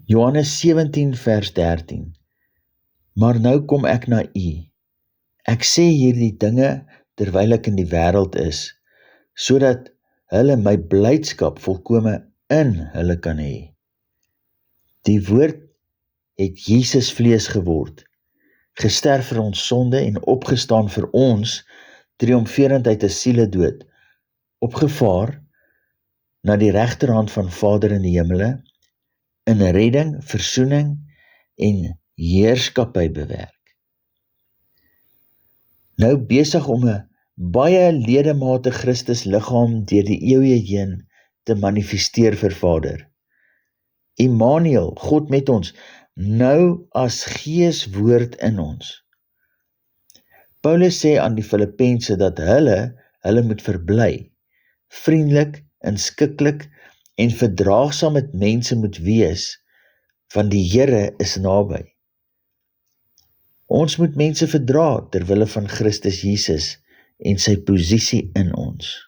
Johannes 17 vers 13. Maar nou kom ek na u. Ek sê hierdie dinge terwyl ek in die wêreld is, sodat hulle my blydskap volkome in hulle kan hê. Die woord het Jesus vlees geword, gesterf vir ons sonde en opgestaan vir ons, triomferend uit 'n sieledood, opgevaar na die regterhand van Vader in die hemele, in redding, versoening en heerskappy bewerk. Nou besig om 'n baie ledemate Christus liggaam deur die eeue heen te manifesteer vir Vader. Immanuel, God met ons, nou as Gees woord in ons. Paulus sê aan die Filippense dat hulle moet verbly, vriendelik, inskikkelik en verdraagsaam met mense moet wees, want die Here is naby. Ons moet mense verdra terwille van Christus Jesus en sy posisie in ons.